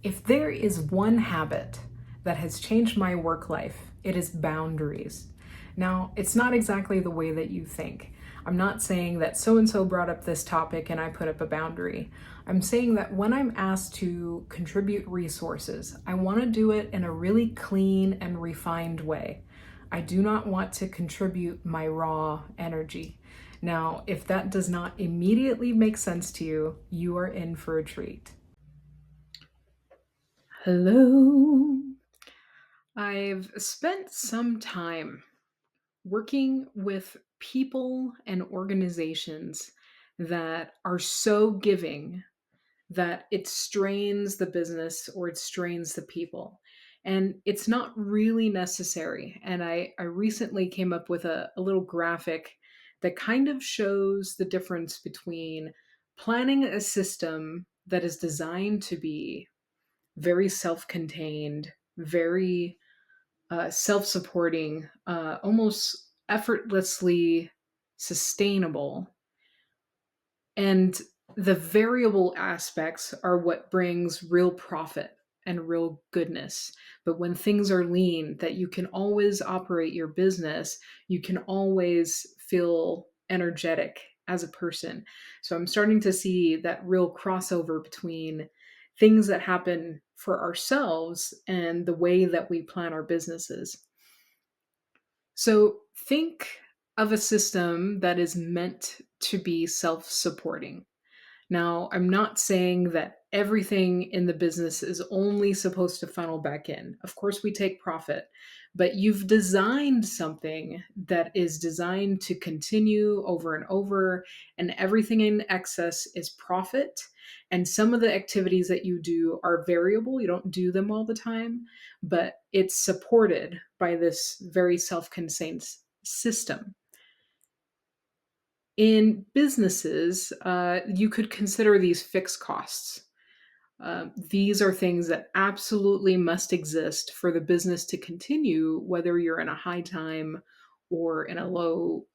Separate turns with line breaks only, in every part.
If there is one habit that has changed my work life, it is boundaries. Now, it's not exactly the way that you think. I'm not saying that so and so brought up this topic and I put up a boundary. I'm saying that when I'm asked to contribute resources, I want to do it in a really clean and refined way. I do not want to contribute my raw energy. Now, if that does not immediately make sense to you, you are in for a treat. Hello. I've spent some time working with people and organizations that are so giving that it strains the business or it strains the people. And it's not really necessary. And I recently came up with a little graphic that kind of shows the difference between planning a system that is designed to be very self contained, very self supporting, almost effortlessly sustainable. And the variable aspects are what brings real profit and real goodness. But when things are lean, that you can always operate your business, you can always feel energetic as a person. So I'm starting to see that real crossover between things that happen for ourselves and the way that we plan our businesses. So think of a system that is meant to be self supporting. Now, I'm not saying that everything in the business is only supposed to funnel back in. Of course, we take profit, but you've designed something that is designed to continue over and over, and everything in excess is profit. And some of the activities that you do are variable, you don't do them all the time, but it's supported by this very self contained system. In businesses, you could consider these fixed costs. These are things that absolutely must exist for the business to continue, whether you're in a high time or in a low,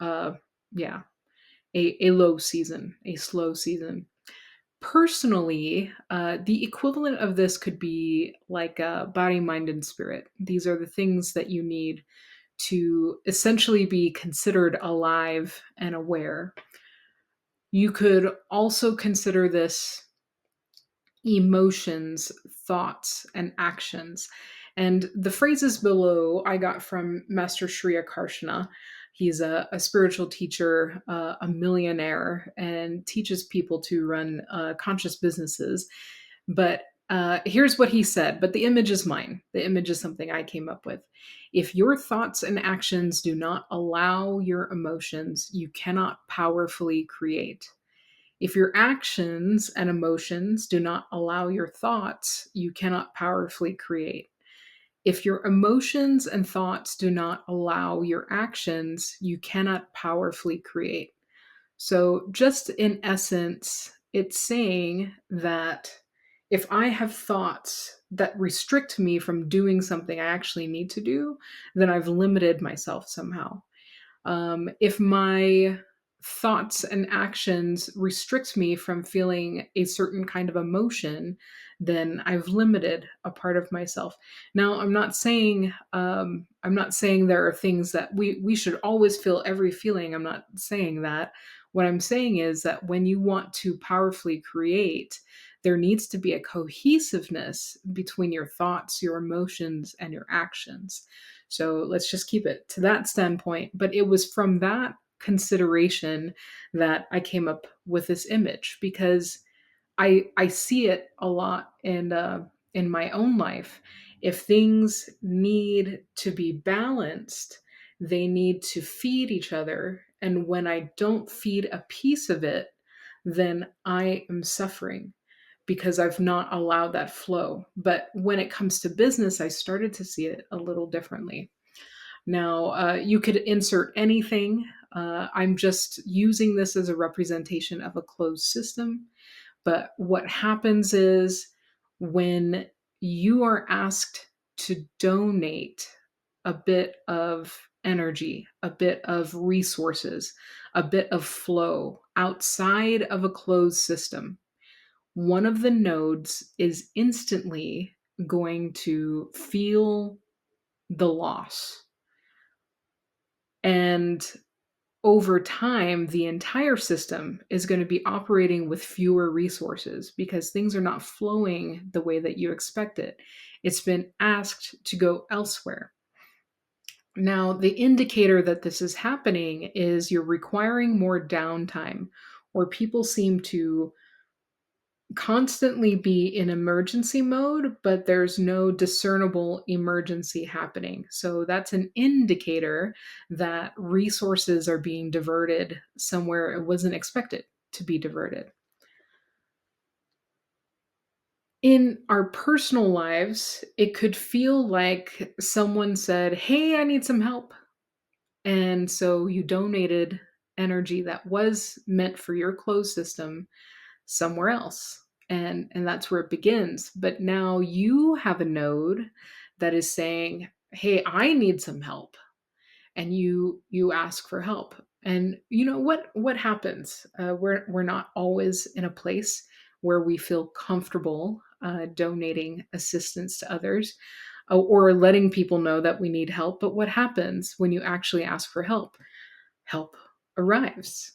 yeah, a low season, a slow season. Personally, the equivalent of this could be like body, mind, and spirit. These are the things that you need to essentially be considered alive and aware. You could also consider this emotions, thoughts, and actions. And the phrases below I got from Master Shri Akarshana. He's a spiritual teacher, a millionaire, and teaches people to run conscious businesses. But here's what he said, but the image is mine. The image is something I came up with. If your thoughts and actions do not allow your emotions, you cannot powerfully create. If your actions and emotions do not allow your thoughts, you cannot powerfully create. If your emotions and thoughts do not allow your actions, you cannot powerfully create. So, just in essence, it's saying that if I have thoughts that restrict me from doing something I actually need to do, then I've limited myself somehow. If my thoughts and actions restrict me from feeling a certain kind of emotion, then I've limited a part of myself. Now, I'm not saying there are things that we should always feel every feeling. I'm not saying that. What I'm saying is that when you want to powerfully create, there needs to be a cohesiveness between your thoughts, your emotions, and your actions. So let's just keep it to that standpoint. But it was from that consideration that I came up with this image because I see it a lot in my own life. If things need to be balanced, they need to feed each other. And when I don't feed a piece of it, then I am suffering because I've not allowed that flow. But when it comes to business, I started to see it a little differently. Now, you could insert anything. I'm just using this as a representation of a closed system. But what happens is when you are asked to donate a bit of energy, a bit of resources, a bit of flow outside of a closed system, one of the nodes is instantly going to feel the loss. And over time, the entire system is going to be operating with fewer resources because things are not flowing the way that you expect it. It's been asked to go elsewhere. Now, the indicator that this is happening is you're requiring more downtime, or people seem to constantly be in emergency mode, but there's no discernible emergency happening. So that's an indicator that resources are being diverted somewhere it wasn't expected to be diverted. In our personal lives, it could feel like someone said, "Hey, I need some help." And so you donated energy that was meant for your closed system somewhere else. And that's where it begins. But now you have a node that is saying, "Hey, I need some help." And you ask for help. And you know what happens? We're not always in a place where we feel comfortable donating assistance to others, or letting people know that we need help. But what happens when you actually ask for help? Help arrives.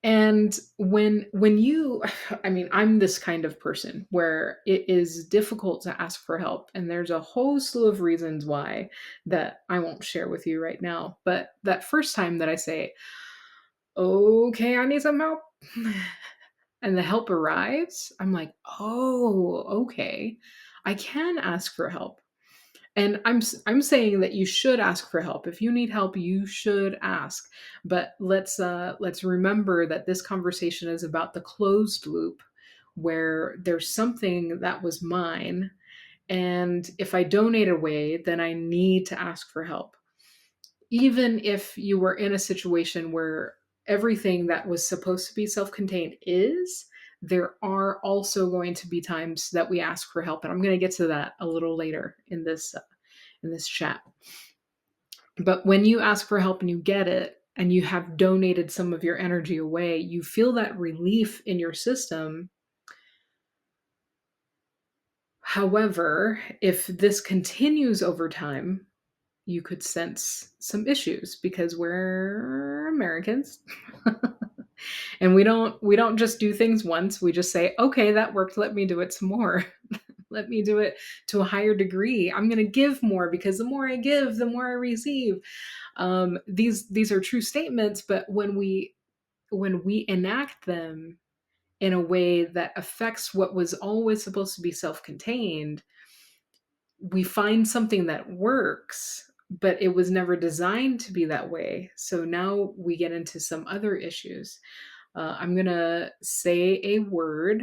And when you I mean, I'm this kind of person where it is difficult to ask for help, and there's a whole slew of reasons why that I won't share with you right now. But that first time that I say, "Okay, I need some help," and the help arrives, I'm like, "Oh, okay. I can ask for help." And I'm saying that you should ask for help. If you need help, you should ask. But let's remember that this conversation is about the closed loop, where there's something that was mine, and if I donate away, then I need to ask for help. Even if you were in a situation where everything that was supposed to be self-contained is, there are also going to be times that we ask for help, and I'm going to get to that a little later in this chat. But when you ask for help and you get it, and you have donated some of your energy away, you feel that relief in your system. However, if this continues over time, you could sense some issues because we're Americans. And we don't just do things once. We just say, "Okay, that worked. Let me do it some more." Let me do it to a higher degree. I'm going to give more because the more I give, the more I receive. These are true statements, but when we enact them in a way that affects what was always supposed to be self-contained, we find something that works, but it was never designed to be that way. So now we get into some other issues. I'm gonna say a word.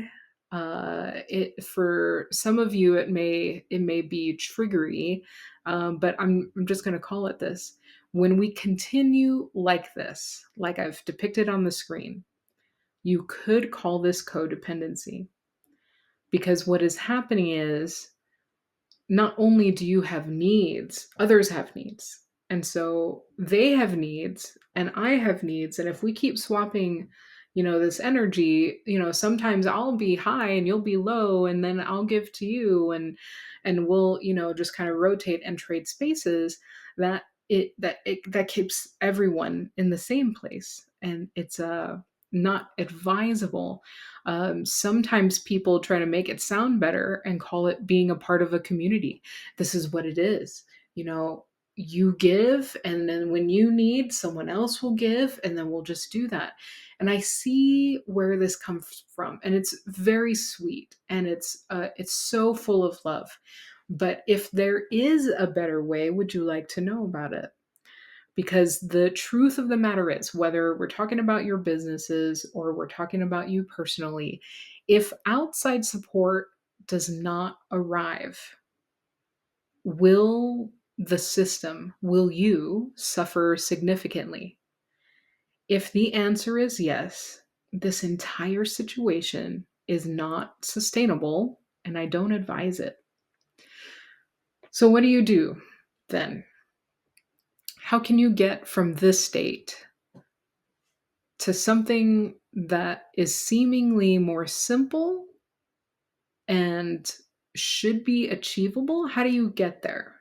It for some of you, it may be triggery, but I'm just gonna call it this. When we continue like this, like I've depicted on the screen, you could call this codependency, because what is happening is not only do you have needs, others have needs. And so they have needs and I have needs. And if we keep swapping, this energy, sometimes I'll be high and you'll be low, and then I'll give to you, and we'll, just kind of rotate and trade spaces, that keeps everyone in the same place. And it's not advisable. Sometimes people try to make it sound better and call it being a part of a community. This is what it is. You know, you give, and then when you need, someone else will give, and then we'll just do that. And I see where this comes from, and it's very sweet, and it's so full of love. But if there is a better way, would you like to know about it? Because the truth of the matter is, whether we're talking about your businesses or we're talking about you personally, if outside support does not arrive, will you suffer significantly? If the answer is yes, this entire situation is not sustainable, and I don't advise it. So, what do you do then? How can you get from this state to something that is seemingly more simple and should be achievable. How do you get there?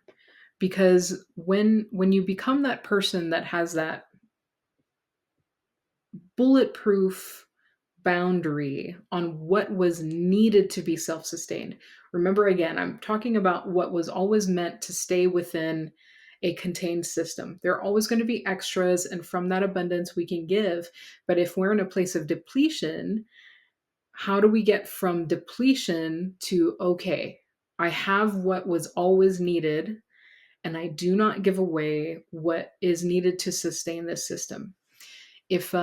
Because when you become that person that has that bulletproof boundary on what was needed to be self-sustained. Remember, again, I'm talking about what was always meant to stay within a contained system. There are always going to be extras, and from that abundance we can give. But if we're in a place of depletion, how do we get from depletion to, okay, I have what was always needed, and I do not give away what is needed to sustain this system? If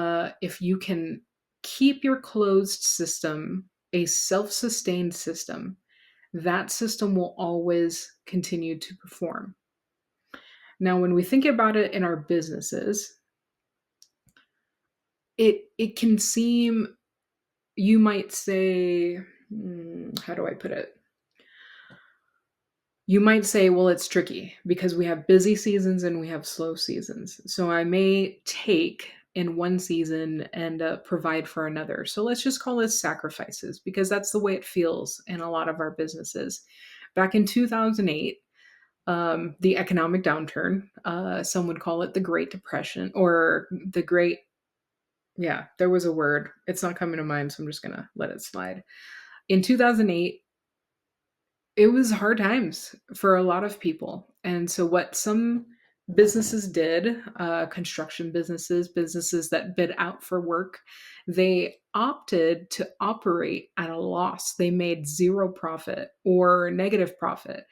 you can keep your closed system a self-sustained system, that system will always continue to perform. Now, when we think about it in our businesses, it can seem, you might say, how do I put it? You might say, well, it's tricky because we have busy seasons and we have slow seasons. So I may take in one season and provide for another. So let's just call this sacrifices because that's the way it feels in a lot of our businesses. Back in 2008, the economic downturn, some would call it the Great Depression or the Great, yeah, there was a word. It's not coming to mind, so I'm just going to let it slide. In 2008, it was hard times for a lot of people. And so, what some businesses did, construction businesses, businesses that bid out for work, they opted to operate at a loss. They made zero profit or negative profit.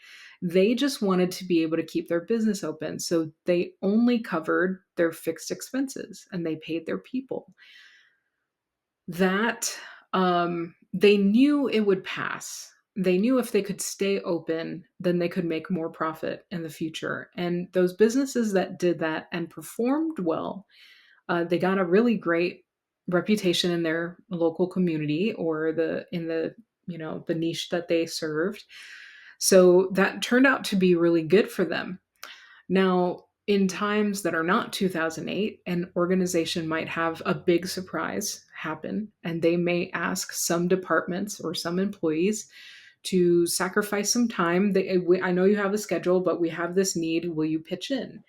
They just wanted to be able to keep their business open. So, they only covered their fixed expenses and they paid their people. That they knew it would pass. They knew if they could stay open, then they could make more profit in the future. And those businesses that did that and performed well, they got a really great reputation in their local community or the the niche that they served. So that turned out to be really good for them. Now, in times that are not 2008, an organization might have a big surprise happen, and they may ask some departments or some employees to sacrifice some time. I know you have a schedule, but we have this need. Will you pitch in?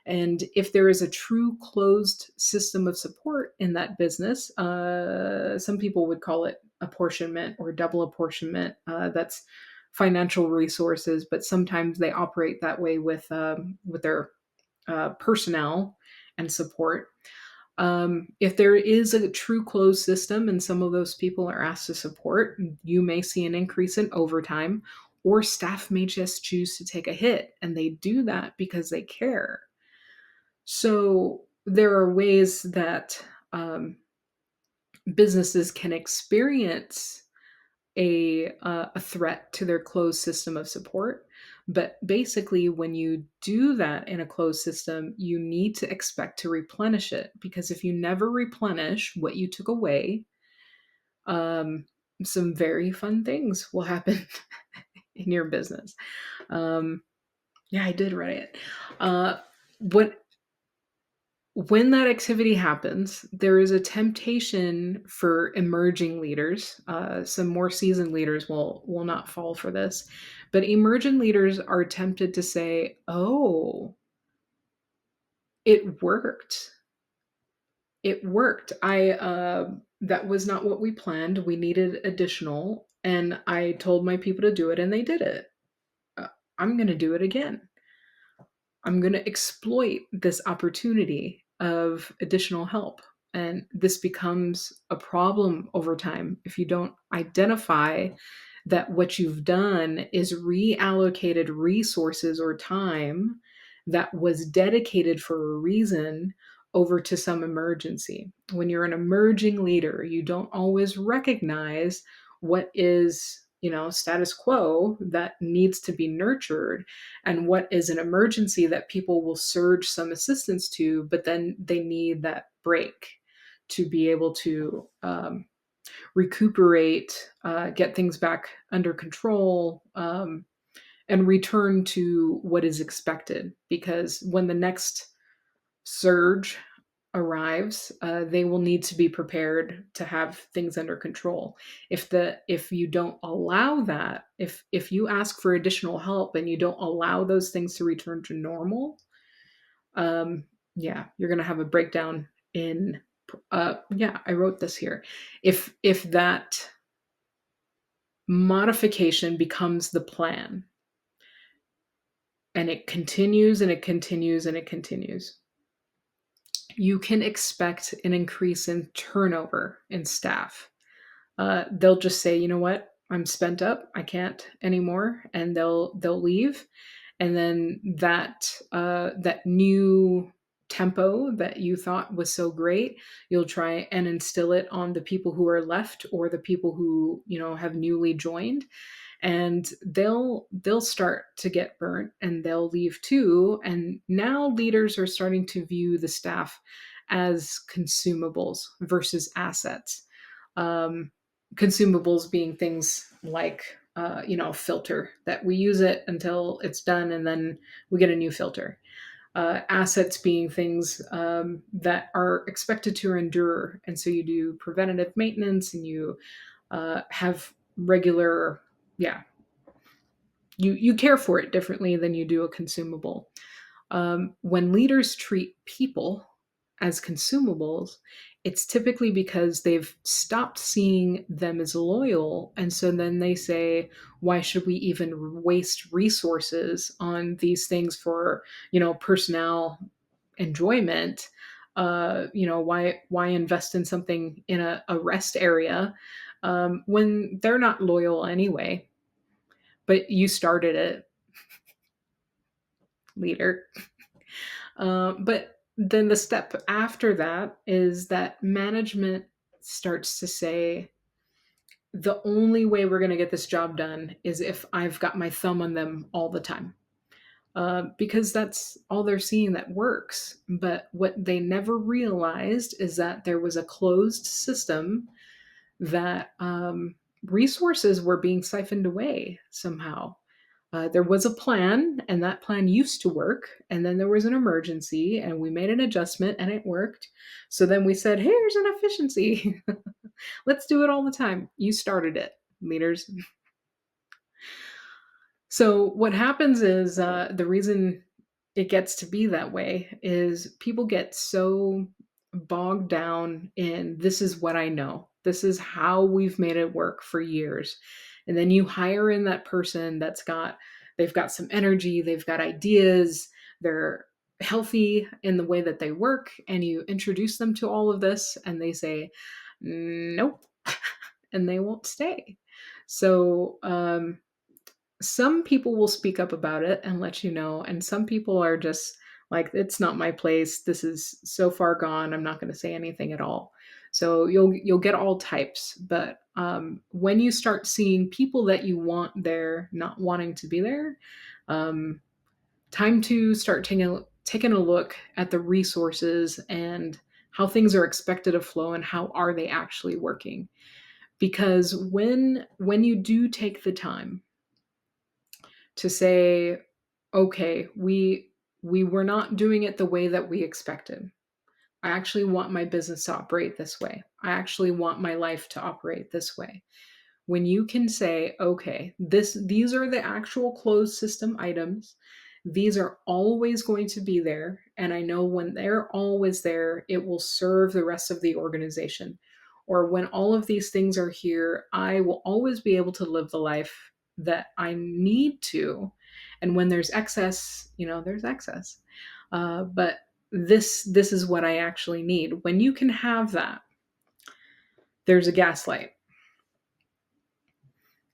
And if there is a true closed system of support in that business, some people would call it apportionment or double apportionment. That's financial resources, but sometimes they operate that way with their personnel and support. If there is a true closed system and some of those people are asked to support, you may see an increase in overtime, or staff may just choose to take a hit, and they do that because they care. So there are ways that businesses can experience a threat to their closed system of support. But basically, when you do that in a closed system, you need to expect to replenish it because if you never replenish what you took away, um, some very fun things will happen in your business. Um, yeah, I did write it. What when that activity happens, there is a temptation for emerging leaders. Some more seasoned leaders will not fall for this, but emerging leaders are tempted to say, "Oh, it worked. It worked. I that was not what we planned. We needed additional, and I told my people to do it, and they did it. Uh, I'm going to do it again." I'm going to exploit this opportunity of additional help. And this becomes a problem over time if you don't identify that what you've done is reallocated resources or time that was dedicated for a reason over to some emergency. When you're an emerging leader, you don't always recognize what is, status quo that needs to be nurtured and what is an emergency that people will surge some assistance to, but then they need that break to be able to recuperate, get things back under control, and return to what is expected. Because when the next surge arrives, they will need to be prepared to have things under control. If you don't allow that, if you ask for additional help and you don't allow those things to return to normal, um, yeah, you're gonna have a breakdown in. Yeah, I wrote this here. If that modification becomes the plan, and it continues and it continues and it continues, you can expect an increase in turnover in staff. They'll just say, you know what, I'm spent up, I can't anymore, and they'll leave, and then that new tempo that you thought was so great, you'll try and instill it on the people who are left or the people who have newly joined, and they'll start to get burnt and they'll leave too, and now leaders are starting to view the staff as consumables versus assets. um, Consumables being things like filter that we use it until it's done and then we get a new filter. Assets being things that are expected to endure, and so you do preventative maintenance and you have regular, yeah, you care for it differently than you do a consumable. When leaders treat people as consumables, it's typically because they've stopped seeing them as loyal. And so then they say, why should we even waste resources on these things for, personnel enjoyment? Why invest in something in a rest area when they're not loyal anyway? But you started it, leader. But then the step after that is that management starts to say, the only way we're going to get this job done is if I've got my thumb on them all the time. Because that's all they're seeing that works. But what they never realized is that there was a closed system that resources were being siphoned away somehow. There was a plan, and that plan used to work. And then there was an emergency, and we made an adjustment, and it worked. So then we said, here's an efficiency. Let's do it all the time. You started it, leaders. So what happens is the reason it gets to be that way is people get so bogged down in, this is what I know. This is how we've made it work for years. And then you hire in that person they've got some energy, they've got ideas, they're healthy in the way that they work, and you introduce them to all of this and they say, nope, and they won't stay. So, some people will speak up about it and let you know, and some people are just like, it's not my place, this is so far gone, I'm not going to say anything at all. So you'll get all types, but when you start seeing people that you want there not wanting to be there, um, time to start taking a look at the resources and how things are expected to flow and how are they actually working. Because when you do take the time to say, okay, we were not doing it the way that we expected. I actually want my business to operate this way. I actually want my life to operate this way. When you can say, okay, these are the actual closed system items. These are always going to be there, and I know when they're always there, it will serve the rest of the organization. Or when all of these things are here, I will always be able to live the life that I need to. And when there's excess, there's excess. But this is what I actually need. When you can have that, there's a gaslight.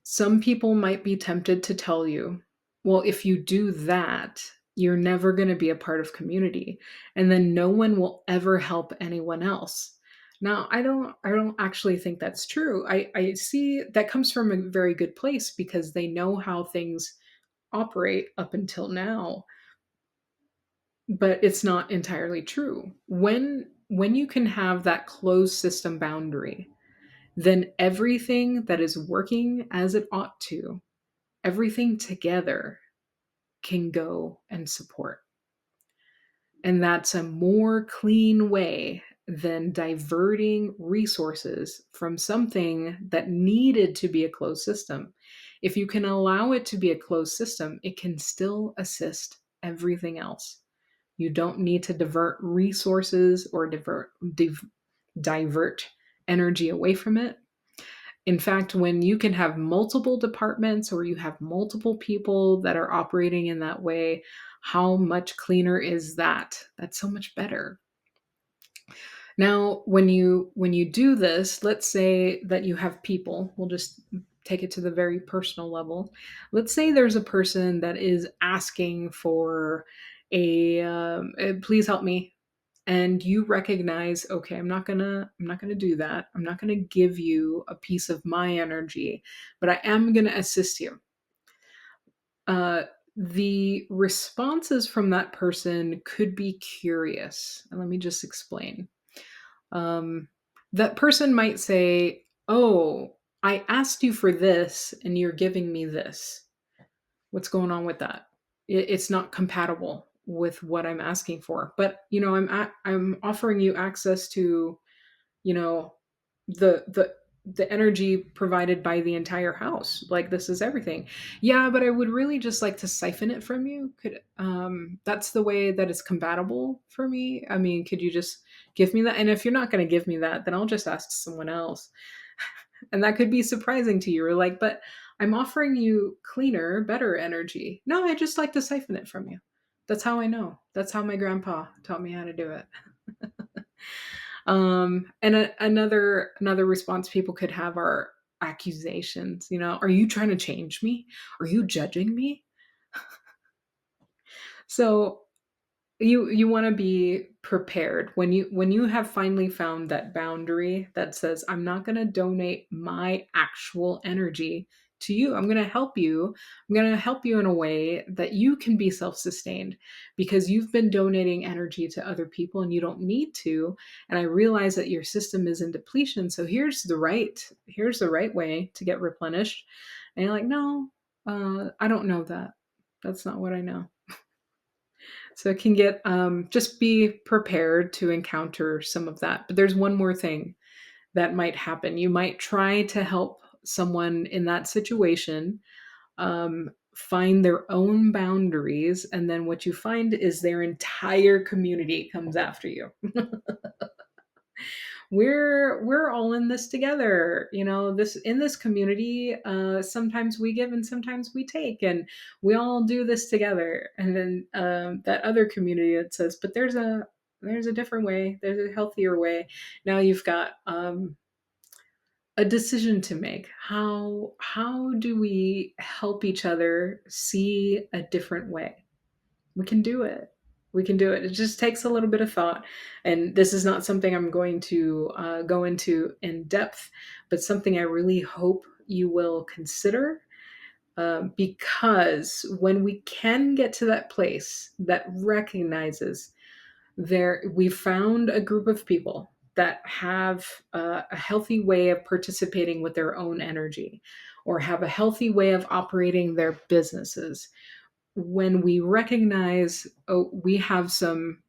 Some people might be tempted to tell you, well, if you do that, you're never going to be a part of community, and then no one will ever help anyone else. Now, I don't actually think that's true. I see that comes from a very good place because they know how things operate up until now, but it's not entirely true. When you can have that closed system boundary, then everything that is working as it ought to, everything together can go and support. And that's a more clean way than diverting resources from something that needed to be a closed system. If you can allow it to be a closed system, it can still assist everything else. You don't need to divert resources or divert energy away from it. In fact, when you can have multiple departments or you have multiple people that are operating in that way, how much cleaner is that? That's so much better. Now, when you do this, let's say that you have people, we'll just take it to the very personal level. Let's say there's a person that is asking for please help me, and you recognize, okay, I'm not gonna do that. I'm not gonna give you a piece of my energy, but I am gonna assist you. uh the responses from that person could be curious, and let me just explain. um that person might say, oh, I asked you for this and you're giving me this. What's going on with that? It's not compatible with what I'm asking for. But I'm offering you access to, you know, the energy provided by the entire house. Like, this is everything. Yeah, but I would really just like to siphon it from you. Could That's the way that it's compatible for me. I mean, could you just give me that? And if you're not going to give me that, then I'll just ask someone else. And that could be surprising to you. You're like, but I'm offering you cleaner, better energy. No, I just like to siphon it from you. That's how I know. That's how my grandpa taught me how to do it. Another response people could have are accusations. Are you trying to change me? Are you judging me? So you want to be prepared when you have finally found that boundary that says, I'm not going to donate my actual energy to you. I'm going to help you in a way that you can be self-sustained, because you've been donating energy to other people and you don't need to. And I realize that your system is in depletion, so here's the right way to get replenished. And you're like, no, I don't know that. That's not what I know. So it can get, just be prepared to encounter some of that. But there's one more thing that might happen. You might try to help someone in that situation find their own boundaries. And then what you find is their entire community comes after you. We're all in this together. This in this community, sometimes we give and sometimes we take, and we all do this together. And then that other community that says, but there's a different way, there's a healthier way. Now you've got a decision to make. How do we help each other see a different way? We can do it. We can do it. It just takes a little bit of thought. And this is not something I'm going to go into in depth, but something I really hope you will consider. Because when we can get to that place that recognizes we've found a group of people that have a healthy way of participating with their own energy, or have a healthy way of operating their businesses. When we recognize, oh, we have some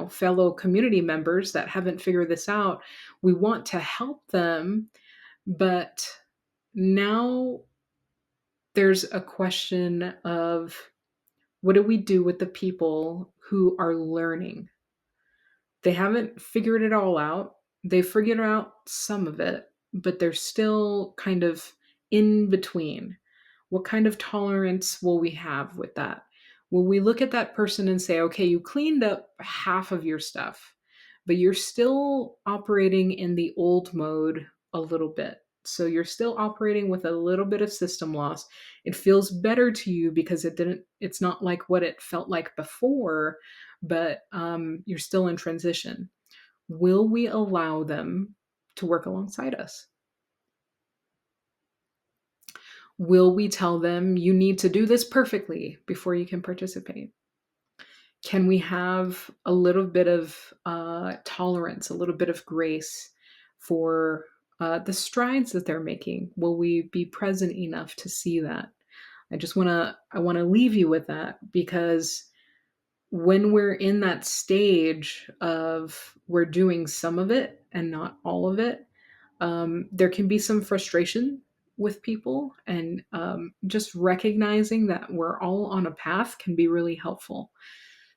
fellow community members that haven't figured this out, we want to help them. But now there's a question of, what do we do with the people who are learning? They haven't figured it all out. They figured out some of it, but they're still kind of in between. What kind of tolerance will we have with that? Will we look at that person and say, okay, you cleaned up half of your stuff, but you're still operating in the old mode a little bit. So you're still operating with a little bit of system loss. It feels better to you because it's not like what it felt like before, but you're still in transition. Will we allow them to work alongside us? Will we tell them, you need to do this perfectly before you can participate? Can we have a little bit of tolerance, a little bit of grace for the strides that they're making? Will we be present enough to see that? I want to leave you with that, because when we're in that stage of we're doing some of it and not all of it, there can be some frustration with people, and just recognizing that we're all on a path can be really helpful.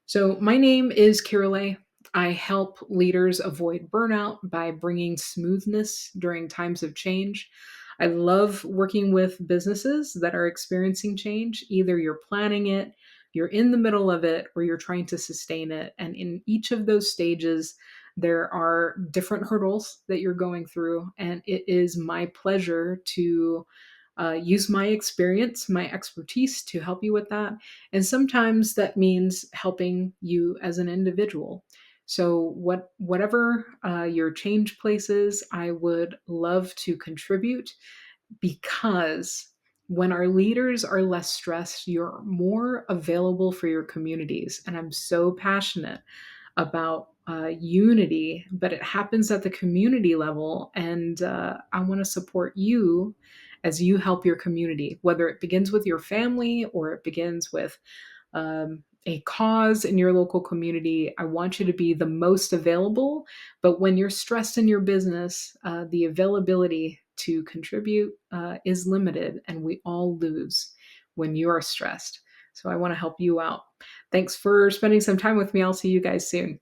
So, my name is Kirale. I help leaders avoid burnout by bringing smoothness during times of change. I love working with businesses that are experiencing change. Either you're planning it, you're in the middle of it, or you're trying to sustain it. And in each of those stages, there are different hurdles that you're going through. And it is my pleasure to use my experience, my expertise to help you with that. And sometimes that means helping you as an individual. So, whatever your change places, I would love to contribute, because when our leaders are less stressed, you're more available for your communities. And I'm so passionate about unity, but it happens at the community level. And I want to support you as you help your community, whether it begins with your family or it begins with a cause in your local community. I want you to be the most available. But when you're stressed in your business, the availability to contribute is limited, and we all lose when you are stressed. So I want to help you out. Thanks for spending some time with me. I'll see you guys soon.